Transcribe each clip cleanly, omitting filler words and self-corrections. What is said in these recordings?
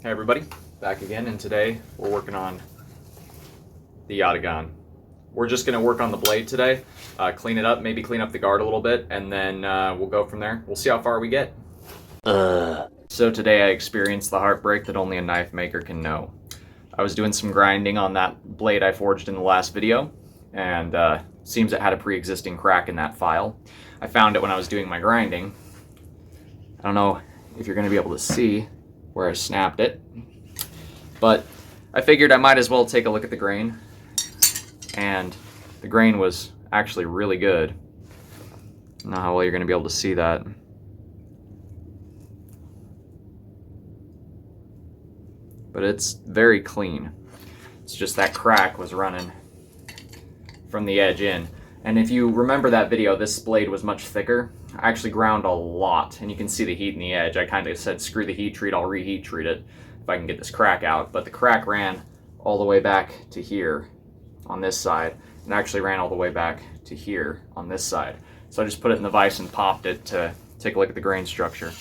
Hey everybody, back again, and today we're working on the Yatagan. We're just going to work on the blade today, clean it up, maybe clean up the guard a little bit, and then we'll go from there. We'll see how far we get. So today I experienced the heartbreak that only a knife maker can know. I was doing some grinding on that blade I forged in the last video, and seems it had a pre-existing crack in that file. I found it when I was doing my grinding. I don't know if you're going to be able to see where I snapped it, but I figured I might as well take a look at the grain, and the grain was actually really good. I don't know how well you're going to be able to see that. But it's very clean. It's just that crack was running from the edge in. And if you remember that video, this blade was much thicker. I actually ground a lot, and you can see the heat in the edge. I kind of said, screw the heat treat, I'll reheat treat it if I can get this crack out. But the crack ran all the way back to here on this side, and actually ran all the way back to here on this side. So I just put it in the vise and popped it to take a look at the grain structure.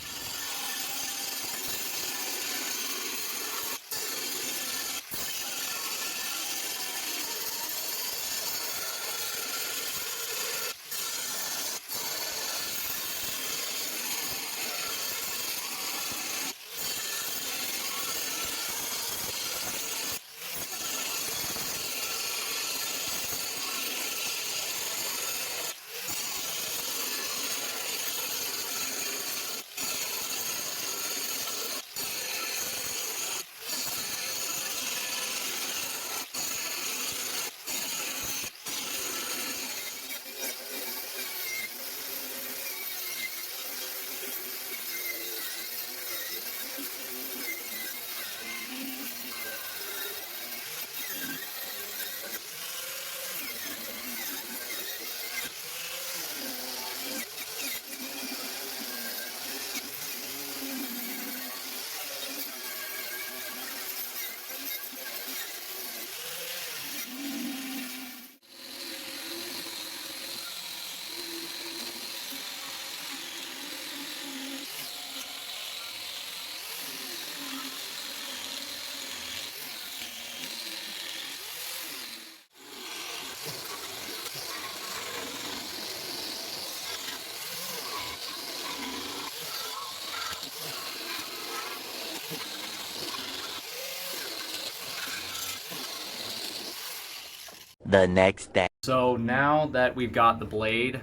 The next day. So now that we've got the blade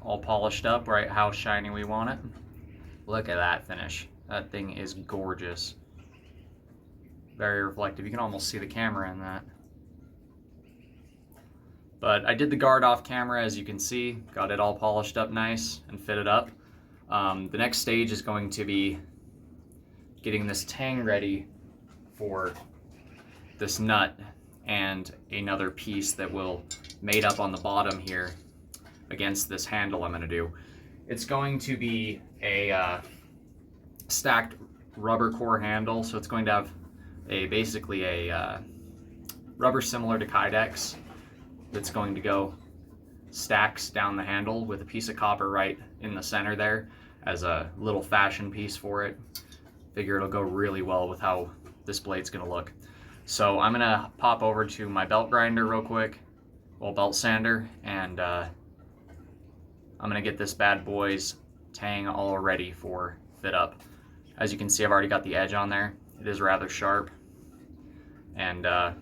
all polished up, right, how shiny we want it, look at that finish. That thing is gorgeous. Very reflective. You can almost see the camera in that. But I did the guard off camera, as you can see. Got it all polished up nice and fitted up. The next stage is going to be getting this tang ready for this nut and another piece that will mate up on the bottom here against this handle I'm going to do. It's going to be a stacked rubber core handle, so it's going to have basically a rubber similar to Kydex that's going to go stacks down the handle with a piece of copper right in the center there as a little fashion piece for it. Figure it'll go really well with how this blade's going to look. So I'm gonna pop over to my belt grinder real quick, well, belt sander, and I'm gonna get this bad boy's tang all ready for fit up. As you can see, I've already got the edge on there. It is rather sharp, and I'll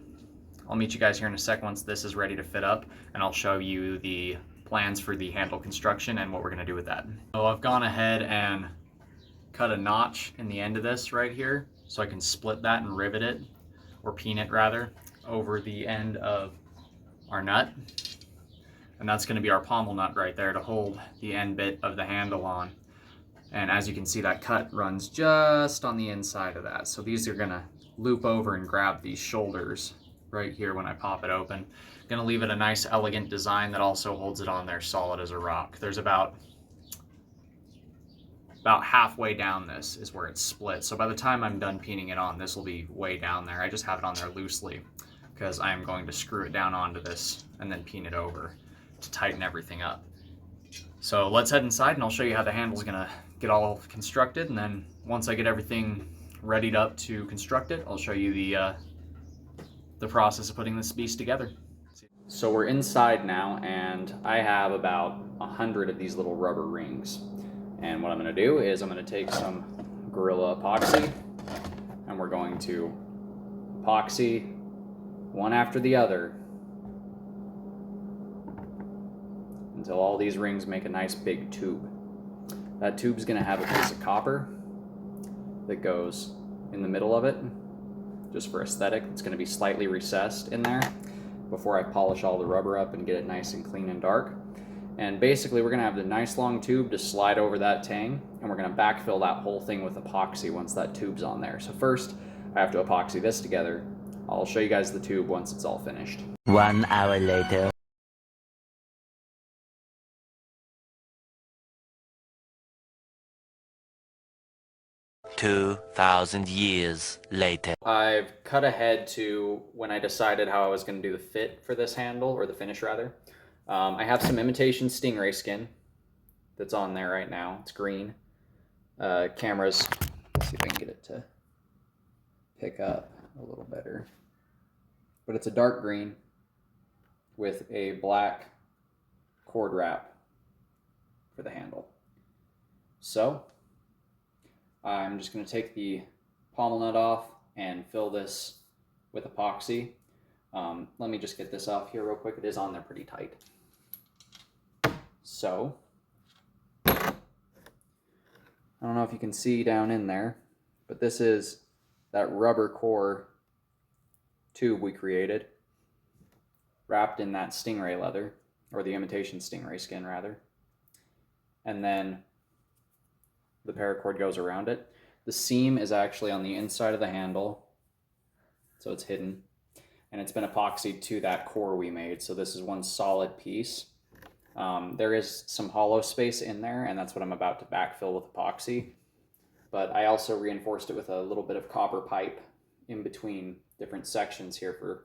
meet you guys here in a sec once this is ready to fit up, and I'll show you the plans for the handle construction and what we're gonna do with that. So I've gone ahead and cut a notch in the end of this right here, so I can split that and rivet it, or peen it rather, over the end of our nut. And that's going to be our pommel nut right there to hold the end bit of the handle on. And as you can see, that cut runs just on the inside of that. So these are going to loop over and grab these shoulders right here when I pop it open. Going to leave it a nice elegant design that also holds it on there solid as a rock. There's about halfway down this is where it's split. So by the time I'm done peening it on, this will be way down there. I just have it on there loosely because I am going to screw it down onto this and then peen it over to tighten everything up. So let's head inside and I'll show you how the handle's gonna get all constructed, and then once I get everything readied up to construct it. I'll show you the process of putting this beast together. So we're inside now, and I have about 100 of these little rubber rings. And what I'm going to do is I'm going to take some Gorilla epoxy, and we're going to epoxy one after the other until all these rings make a nice big tube. That tube's going to have a piece of copper that goes in the middle of it, just for aesthetic. It's going to be slightly recessed in there before I polish all the rubber up and get it nice and clean and dark. And basically we're going to have the nice long tube to slide over that tang, and we're going to backfill that whole thing with epoxy once that tube's on there. So first I have to epoxy this together. I'll show you guys the tube once it's all finished. 1 hour later. 2,000 years later. I've cut ahead to when I decided how I was going to do the fit for this handle, or the finish rather. I have some imitation stingray skin that's on there right now. It's green. Cameras, let's see if I can get it to pick up a little better. But it's a dark green with a black cord wrap for the handle. So I'm just going to take the pommel nut off and fill this with epoxy. Let me just get this off here real quick. It is on there pretty tight. So I don't know if you can see down in there, but this is that rubber core tube we created, wrapped in that stingray leather, or the imitation stingray skin rather. And then the paracord goes around it. The seam is actually on the inside of the handle, so it's hidden, and it's been epoxied to that core we made. So this is one solid piece. There is some hollow space in there, and that's what I'm about to backfill with epoxy. But I also reinforced it with a little bit of copper pipe in between different sections here for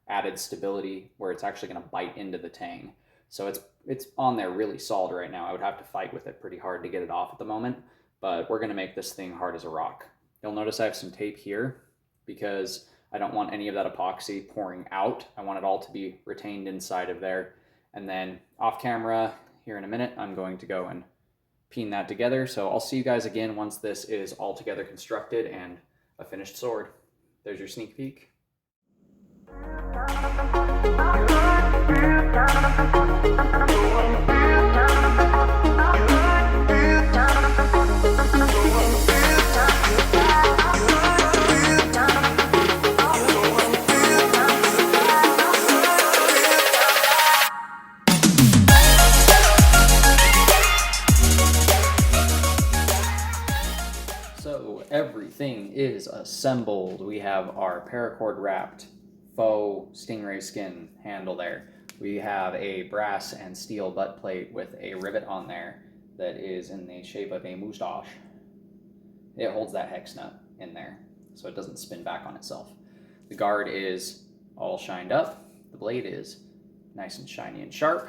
added stability, where it's actually going to bite into the tang. So it's on there really solid right now. I would have to fight with it pretty hard to get it off at the moment, but we're going to make this thing hard as a rock. You'll notice I have some tape here because I don't want any of that epoxy pouring out. I want it all to be retained inside of there. And then off camera here in a minute, I'm going to go and peen that together. So I'll see you guys again once this is all together constructed and a finished sword. There's your sneak peek. So everything is assembled. We have our paracord wrapped faux stingray skin handle there. We have a brass and steel butt plate with a rivet on there that is in the shape of a moustache. It holds that hex nut in there so it doesn't spin back on itself. The guard is all shined up. The blade is nice and shiny and sharp.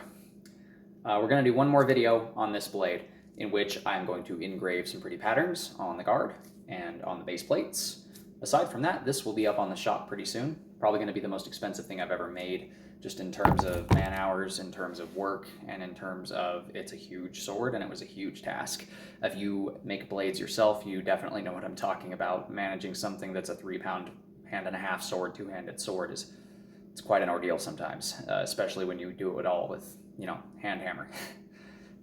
We're going to do one more video on this blade, in which I'm going to engrave some pretty patterns on the guard and on the base plates. Aside from that, this will be up on the shop pretty soon. Probably going to be the most expensive thing I've ever made, just in terms of man hours, in terms of work, and in terms of it's a huge sword and it was a huge task. If you make blades yourself, you definitely know what I'm talking about. Managing something that's a 3-pound hand-and-a-half sword, two-handed sword, it's quite an ordeal sometimes, especially when you do it all with, hand hammer.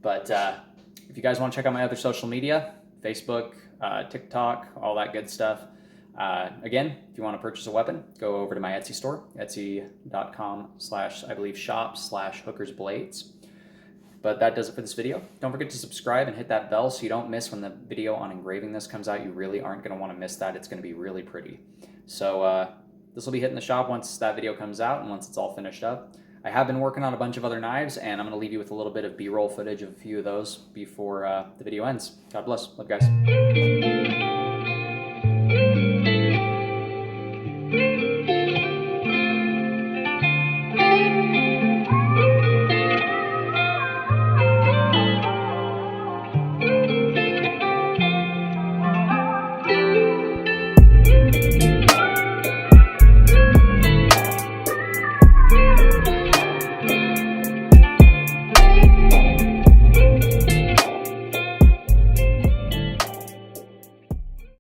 But if you guys want to check out my other social media, Facebook, TikTok, all that good stuff. Again, if you want to purchase a weapon, go over to my Etsy store, etsy.com/shop/hookersblades. But that does it for this video. Don't forget to subscribe and hit that bell so you don't miss when the video on engraving this comes out. You really aren't going to want to miss that. It's going to be really pretty. So this will be hitting the shop once that video comes out and once it's all finished up. I have been working on a bunch of other knives, and I'm going to leave you with a little bit of B-roll footage of a few of those before the video ends. God bless. Love, guys.